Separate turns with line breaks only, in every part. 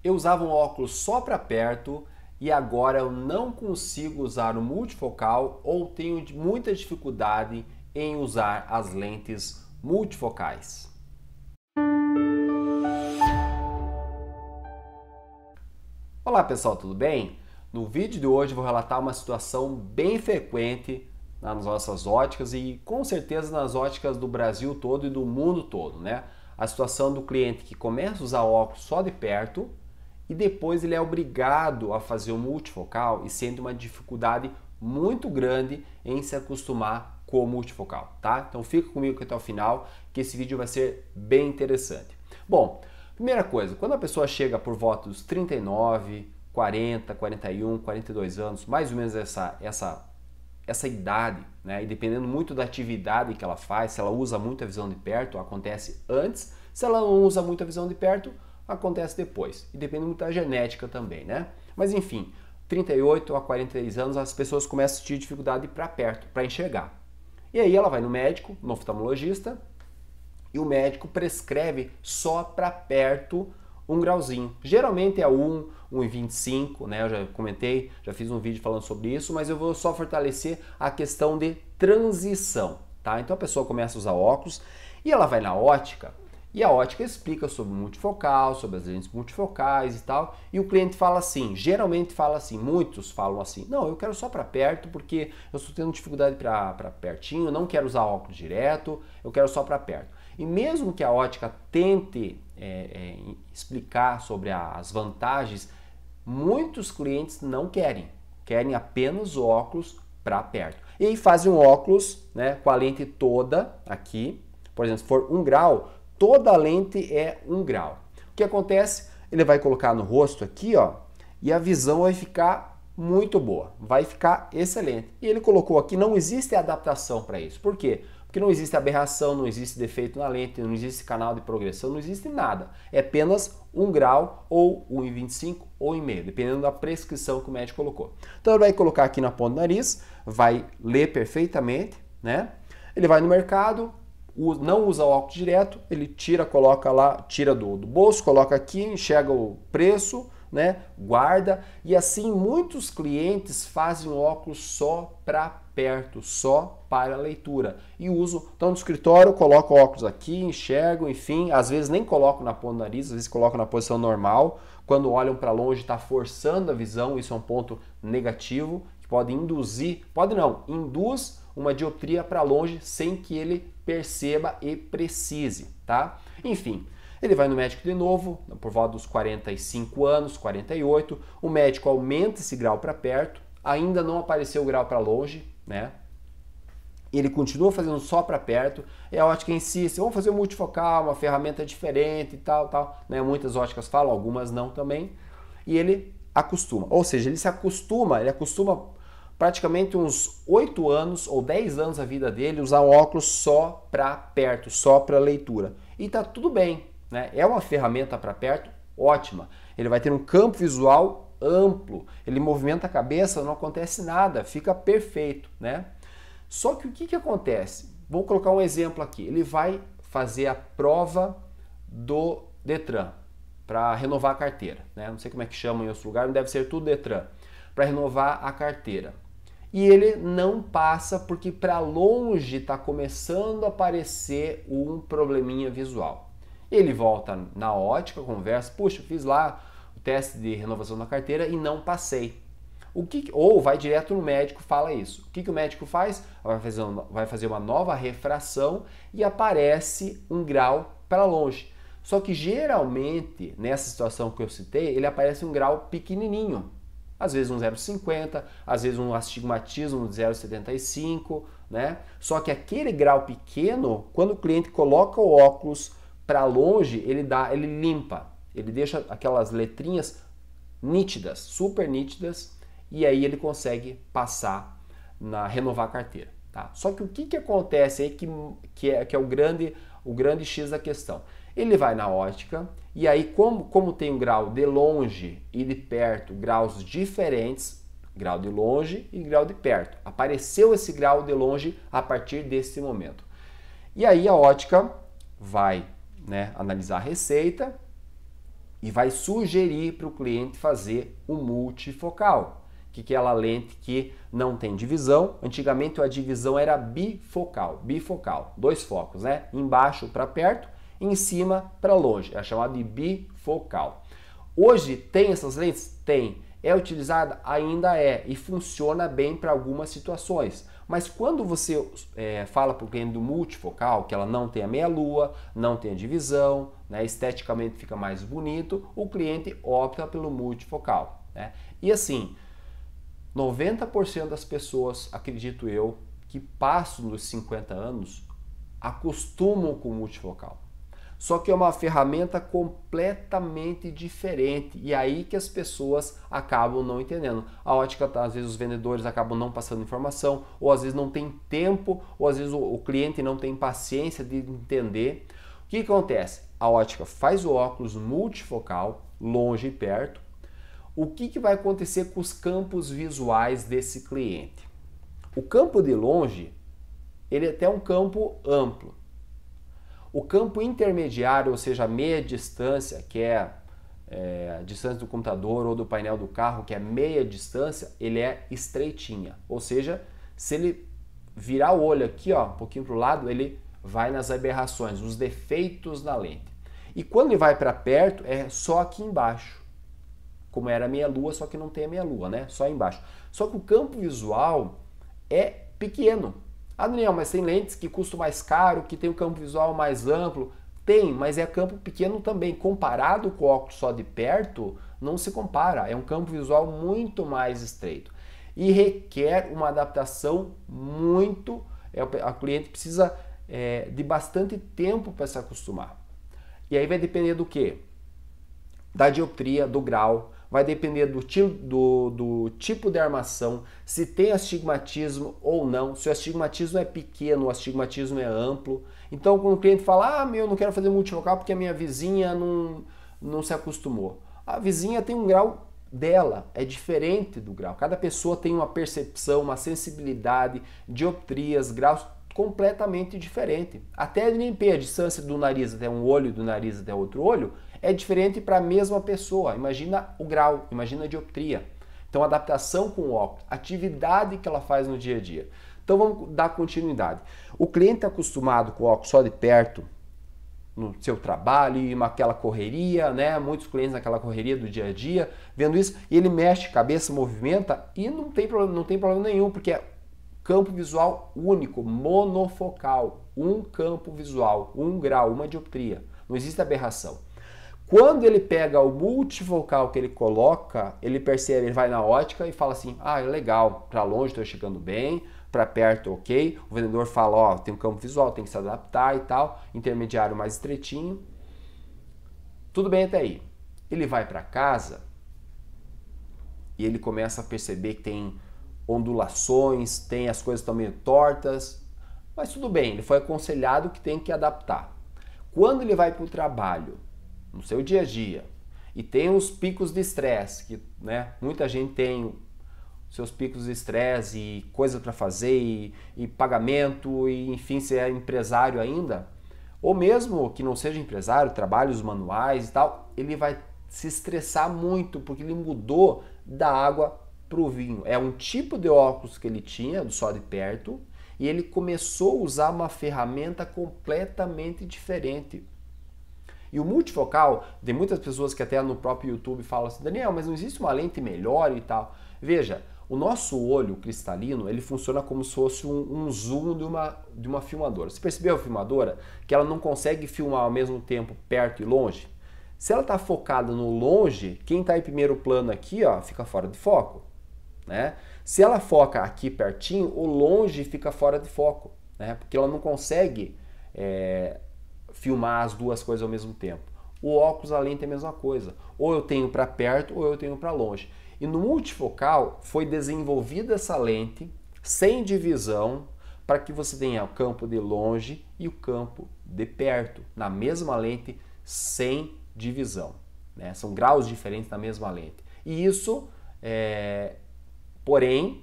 Eu usava um óculos só para perto e agora eu não consigo usar o multifocal ou tenho muita dificuldade em usar as lentes multifocais. Olá pessoal, tudo bem? No vídeo de hoje eu vou relatar uma situação bem frequente nas nossas óticas e com certeza nas óticas do Brasil todo e do mundo todo, né? A situação do cliente que começa a usar óculos só de perto e depois ele é obrigado a fazer o multifocal e sente uma dificuldade muito grande em se acostumar com o multifocal, tá? Então fica comigo até o final que esse vídeo vai ser bem interessante. Bom, primeira coisa, quando a pessoa chega por volta dos 39, 40, 41, 42 anos, mais ou menos essa idade, né? E dependendo muito da atividade que ela faz, se ela usa muito a visão de perto, acontece antes, se ela não usa muito a visão de perto, acontece depois. E depende muito da genética também, né? Mas enfim, 38 a 43 anos as pessoas começam a ter dificuldade para perto, para enxergar. E aí ela vai no médico, no oftalmologista, e o médico prescreve só para perto um grauzinho. Geralmente é 1,25, né? Eu já comentei, já fiz um vídeo falando sobre isso, mas eu vou só fortalecer a questão de transição, tá? Então a pessoa começa a usar óculos e ela vai na ótica e a ótica explica sobre o multifocal, sobre as lentes multifocais e tal, e o cliente fala assim, geralmente fala assim, muitos falam assim, não, eu quero só para perto porque eu estou tendo dificuldade para pertinho, não quero usar óculos direto, eu quero só para perto. E mesmo que a ótica tente explicar sobre as vantagens, muitos clientes não querem, querem apenas óculos para perto. E aí fazem um óculos, né, com a lente toda aqui, por exemplo, se for 1 grau, toda a lente é 1 grau. O que acontece? Ele vai colocar no rosto aqui, ó, e a visão vai ficar muito boa, vai ficar excelente. E ele colocou aqui, não existe adaptação para isso. Por quê? Porque não existe aberração, não existe defeito na lente, não existe canal de progressão, não existe nada. É apenas 1 grau ou 1,25 ou 1,5, dependendo da prescrição que o médico colocou. Então ele vai colocar aqui na ponta do nariz, vai ler perfeitamente, né? Ele vai no mercado, não usa óculos direto, ele tira, coloca lá, tira do bolso, coloca aqui, enxerga o preço, né? Guarda, e assim muitos clientes fazem óculos só para perto, só para a leitura. E uso, então no escritório, coloco o óculos aqui, enxergo, enfim, às vezes nem coloco na ponta do nariz, às vezes coloco na posição normal. Quando olham para longe, está forçando a visão, isso é um ponto negativo, que pode induzir, pode não, induz uma dioptria para longe sem que ele perceba e precise, tá? Enfim, ele vai no médico de novo, por volta dos 45 anos, 48, o médico aumenta esse grau para perto, ainda não apareceu o grau para longe, né? Ele continua fazendo só para perto, e a ótica insiste, vamos fazer um multifocal, uma ferramenta diferente e tal, né? Muitas óticas falam, algumas não também, e ele acostuma, ou seja, ele acostuma praticamente uns 8 anos ou 10 anos da vida dele usar um óculos só para perto, só para leitura. E tá tudo bem, né? É uma ferramenta para perto ótima. Ele vai ter um campo visual amplo, ele movimenta a cabeça, não acontece nada, fica perfeito, né? Só que o que acontece? Vou colocar um exemplo aqui. Ele vai fazer a prova do Detran para renovar a carteira, né? Não sei como é que chama em outro lugar, não deve ser tudo Detran, para renovar a carteira. E ele não passa porque para longe está começando a aparecer um probleminha visual. Ele volta na ótica, conversa, puxa, fiz lá o teste de renovação da carteira e não passei. Ou vai direto no médico, fala isso. O que o médico faz? Vai fazer uma nova refração e aparece um grau para longe. Só que geralmente, nessa situação que eu citei, ele aparece um grau pequenininho. Às vezes um 0,50, às vezes um astigmatismo de 0,75, né? Só que aquele grau pequeno, quando o cliente coloca o óculos para longe, ele limpa, ele deixa aquelas letrinhas nítidas, super nítidas, e aí ele consegue passar renovar a carteira, tá? Só que o que acontece aí que é o grande X da questão? Ele vai na ótica e aí como tem um grau de longe e de perto, graus diferentes, grau de longe e grau de perto. Apareceu esse grau de longe a partir desse momento. E aí a ótica vai, né, analisar a receita e vai sugerir para o cliente fazer o multifocal, que é aquela lente que não tem divisão. Antigamente a divisão era bifocal, dois focos, né? Embaixo para perto, em cima para longe, é chamado de bifocal. Hoje tem essas lentes? Tem. É utilizada? Ainda é, e funciona bem para algumas situações. Mas quando você fala para o cliente do multifocal, que ela não tem a meia-lua, não tem a divisão, né, esteticamente fica mais bonito, o cliente opta pelo multifocal. Né? E assim, 90% das pessoas, acredito eu, que passam dos 50 anos, acostumam com o multifocal. Só que é uma ferramenta completamente diferente e aí que as pessoas acabam não entendendo. A ótica, às vezes os vendedores acabam não passando informação, ou às vezes não tem tempo, ou às vezes o cliente não tem paciência de entender. O que acontece? A ótica faz o óculos multifocal, longe e perto. O que vai acontecer com os campos visuais desse cliente? O campo de longe, ele é até um campo amplo. O campo intermediário, ou seja, a meia distância, que é a distância do computador ou do painel do carro, que é meia distância, ele é estreitinha. Ou seja, se ele virar o olho aqui, ó, um pouquinho para o lado, ele vai nas aberrações, os defeitos na lente. E quando ele vai para perto, é só aqui embaixo. Como era a meia-lua, só que não tem a meia-lua, né? Só embaixo. Só que o campo visual é pequeno. Ah, Daniel, mas tem lentes que custam mais caro, que tem um campo visual mais amplo. Tem, mas é campo pequeno também. Comparado com o óculos só de perto, não se compara. É um campo visual muito mais estreito. E requer uma adaptação muito... A cliente precisa de bastante tempo para se acostumar. E aí vai depender do quê? Da dioptria, do grau. Vai depender do tipo de armação, se tem astigmatismo ou não, se o astigmatismo é pequeno, o astigmatismo é amplo. Então, quando o cliente fala, eu não quero fazer multifocal porque a minha vizinha não se acostumou. A vizinha tem um grau dela, é diferente do grau. Cada pessoa tem uma percepção, uma sensibilidade, dioptrias, graus completamente diferente. Até a distância do nariz até um olho, do nariz até outro olho, é diferente para a mesma pessoa. Imagina o grau, imagina a dioptria. Então, adaptação com o óculos, atividade que ela faz no dia a dia. Então, vamos dar continuidade. O cliente é acostumado com o óculos só de perto, no seu trabalho, e naquela correria, né? Muitos clientes naquela correria do dia a dia, vendo isso, e ele mexe a cabeça, movimenta, e não tem problema nenhum, porque é campo visual único, monofocal, um campo visual, um grau, uma dioptria. Não existe aberração. Quando ele pega o multifocal que ele coloca, ele percebe, ele vai na ótica e fala assim, é legal, para longe estou chegando bem, para perto ok. O vendedor fala, tem um campo visual, tem que se adaptar e tal, intermediário mais estreitinho. Tudo bem até aí. Ele vai para casa e ele começa a perceber que tem ondulações, tem as coisas estão meio tortas, mas tudo bem, ele foi aconselhado que tem que adaptar. Quando ele vai para o trabalho, no seu dia a dia, e tem os picos de estresse, que muita gente tem seus picos de estresse e coisa para fazer, e pagamento, e enfim, se é empresário ainda, ou mesmo que não seja empresário, trabalhos manuais e tal, ele vai se estressar muito, porque ele mudou da água para o vinho. É um tipo de óculos que ele tinha, do só de perto, e ele começou a usar uma ferramenta completamente diferente. E o multifocal, tem muitas pessoas que até no próprio YouTube falam assim, Daniel, mas não existe uma lente melhor e tal. Veja, o nosso olho cristalino, ele funciona como se fosse um zoom de uma filmadora. Você percebeu a filmadora? Que ela não consegue filmar ao mesmo tempo perto e longe? Se ela está focada no longe, quem está em primeiro plano aqui, fica fora de foco. Né? Se ela foca aqui pertinho, o longe fica fora de foco, né? Porque ela não consegue filmar as duas coisas ao mesmo tempo. O óculos, a lente é a mesma coisa. Ou eu tenho para perto ou eu tenho para longe. E no multifocal foi desenvolvida essa lente sem divisão para que você tenha o campo de longe e o campo de perto na mesma lente sem divisão. Né? São graus diferentes na mesma lente. E isso porém,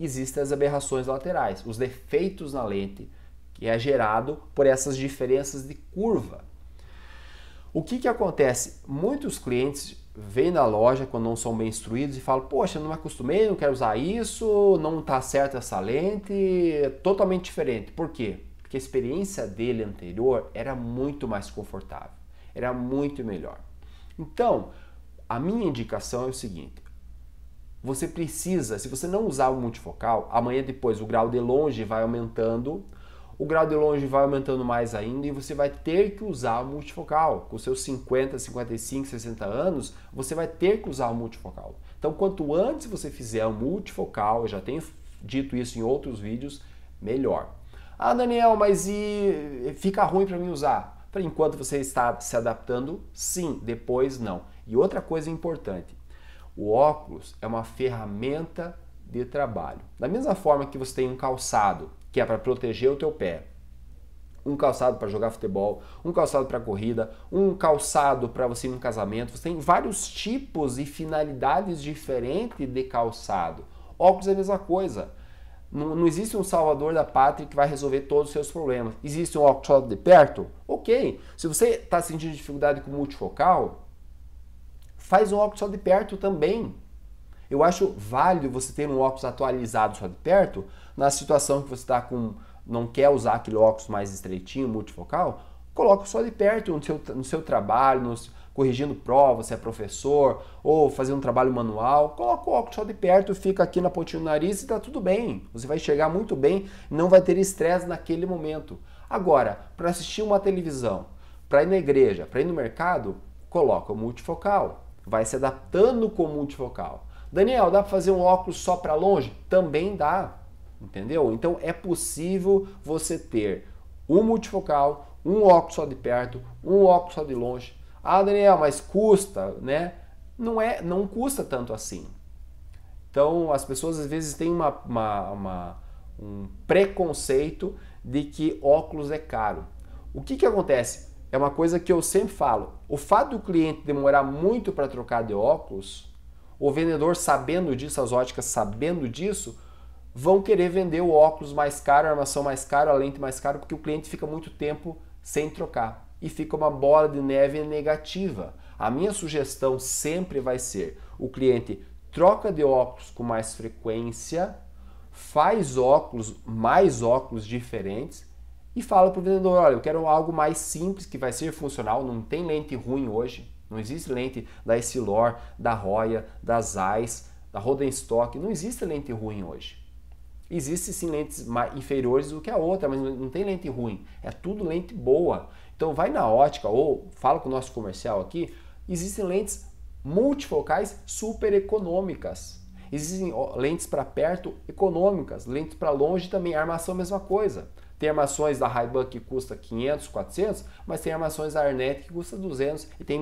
existem as aberrações laterais, os defeitos na lente, que é gerado por essas diferenças de curva. O que que acontece? Muitos clientes vêm na loja quando não são bem instruídos e falam, poxa, não me acostumei, não quero usar isso, não está certa essa lente, é totalmente diferente. Por quê? Porque a experiência dele anterior era muito mais confortável, era muito melhor. Então, a minha indicação é o seguinte, você precisa, se você não usar o multifocal, amanhã depois o grau de longe vai aumentando, o grau de longe vai aumentando mais ainda e você vai ter que usar o multifocal. Com seus 50, 55, 60 anos, você vai ter que usar o multifocal. Então, quanto antes você fizer o multifocal, eu já tenho dito isso em outros vídeos, melhor. Ah, Daniel, mas e fica ruim para mim usar? Por enquanto você está se adaptando, sim, depois não. E outra coisa importante, o óculos é uma ferramenta de trabalho. Da mesma forma que você tem um calçado, que é para proteger o teu pé, um calçado para jogar futebol, um calçado para corrida, um calçado para você ir num casamento, você tem vários tipos e finalidades diferentes de calçado. Óculos é a mesma coisa. Não existe um salvador da pátria que vai resolver todos os seus problemas. Existe um óculos só de perto? Ok. Se você está sentindo dificuldade com multifocal, faz um óculos só de perto também. Eu acho válido você ter um óculos atualizado só de perto, na situação que você está com, não quer usar aquele óculos mais estreitinho, multifocal, coloca só de perto no seu trabalho, corrigindo prova, se é professor, ou fazer um trabalho manual, coloca o óculos só de perto, fica aqui na pontinha do nariz e está tudo bem. Você vai enxergar muito bem, não vai ter estresse naquele momento. Agora, para assistir uma televisão, para ir na igreja, para ir no mercado, coloca o multifocal. Vai se adaptando com o multifocal. Daniel, dá para fazer um óculos só para longe? Também dá, entendeu? Então é possível você ter um multifocal, um óculos só de perto, um óculos só de longe. Ah, Daniel, mas custa, né? Não custa tanto assim. Então as pessoas às vezes têm um preconceito de que óculos é caro. O que acontece? É uma coisa que eu sempre falo. O fato do cliente demorar muito para trocar de óculos, o vendedor sabendo disso, as óticas sabendo disso, vão querer vender o óculos mais caro, a armação mais cara, a lente mais cara, porque o cliente fica muito tempo sem trocar. E fica uma bola de neve negativa. A minha sugestão sempre vai ser, o cliente troca de óculos com mais frequência, faz mais óculos diferentes, e fala para o vendedor, olha, eu quero algo mais simples, que vai ser funcional, não tem lente ruim hoje, não existe lente da Essilor, da Roya, da Zeiss, da Rodenstock, não existe lente ruim hoje. Existem sim lentes inferiores do que a outra, mas não tem lente ruim, é tudo lente boa. Então vai na ótica ou fala com o nosso comercial aqui, existem lentes multifocais super econômicas. Existem lentes para perto econômicas, lentes para longe também, a armação é a mesma coisa. Tem armações da Ray-Ban que custa 500, 400, mas tem armações da Arnett que custa 200. E tem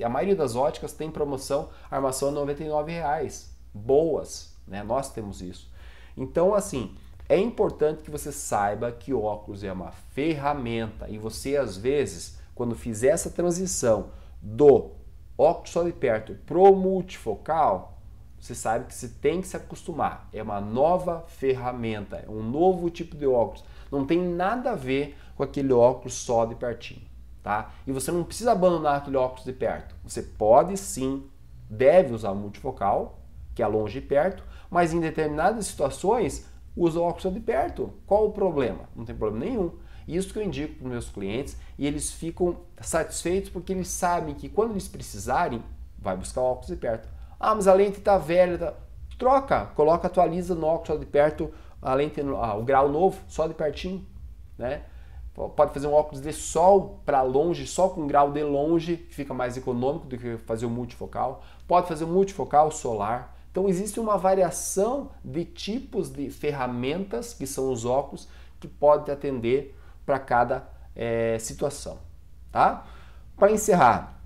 a maioria das óticas tem promoção, armação R$ 99,00. Boas, né? Nós temos isso. Então, assim, é importante que você saiba que o óculos é uma ferramenta e você, às vezes, quando fizer essa transição do óculos só de perto pro multifocal, você sabe que você tem que se acostumar. É uma nova ferramenta, é um novo tipo de óculos. Não tem nada a ver com aquele óculos só de pertinho, tá? E você não precisa abandonar aquele óculos de perto. Você pode sim, deve usar o multifocal, que é longe e perto, mas em determinadas situações, usa o óculos só de perto. Qual o problema? Não tem problema nenhum. Isso que eu indico para os meus clientes e eles ficam satisfeitos porque eles sabem que quando eles precisarem, vai buscar o óculos de perto. Ah, mas a lente está velha, troca, coloca, atualiza no óculos só de perto, a lente, o grau novo, só de pertinho, né? Pode fazer um óculos de sol para longe, só com grau de longe, que fica mais econômico do que fazer o multifocal. Pode fazer um multifocal solar. Então existe uma variação de tipos de ferramentas, que são os óculos, que pode atender para cada situação, tá? Para encerrar,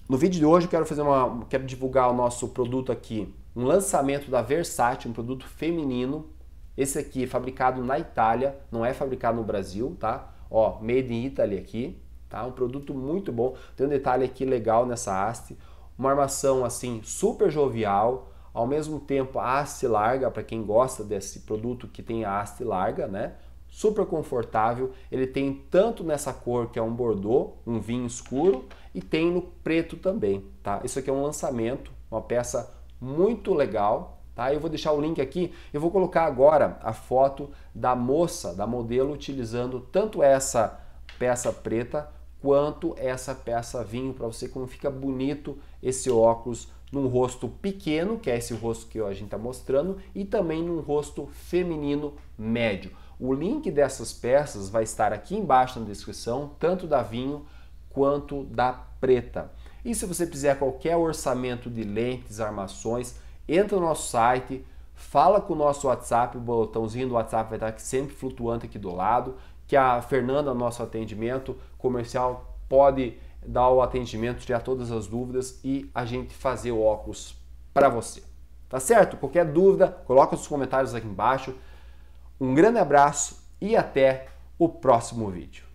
no vídeo de hoje eu quero divulgar o nosso produto aqui, um lançamento da Versátil, um produto feminino. Esse aqui é fabricado na Itália, não é fabricado no Brasil, tá? Ó, made in Italy aqui, tá? Um produto muito bom. Tem um detalhe aqui legal nessa haste, uma armação assim super jovial, ao mesmo tempo a haste larga, para quem gosta desse produto que tem a haste larga, né? super confortável. Ele tem tanto nessa cor que é um Bordeaux, um vinho escuro, e tem no preto também, tá? Isso aqui é um lançamento, uma peça muito legal, tá? Eu vou deixar o link aqui, eu vou colocar agora a foto da moça, da modelo, utilizando tanto essa peça preta quanto essa peça vinho, para você como fica bonito esse óculos num rosto pequeno, que é esse rosto que a gente está mostrando, e também num rosto feminino médio. O link dessas peças vai estar aqui embaixo na descrição, tanto da vinho quanto da preta. E se você fizer qualquer orçamento de lentes, armações, entra no nosso site, fala com o nosso WhatsApp, o botãozinho do WhatsApp vai estar aqui sempre flutuante aqui do lado, que a Fernanda, nosso atendimento comercial, pode dar o atendimento, tirar todas as dúvidas e a gente fazer o óculos para você. Tá certo? Qualquer dúvida, coloca os comentários aqui embaixo. Um grande abraço e até o próximo vídeo.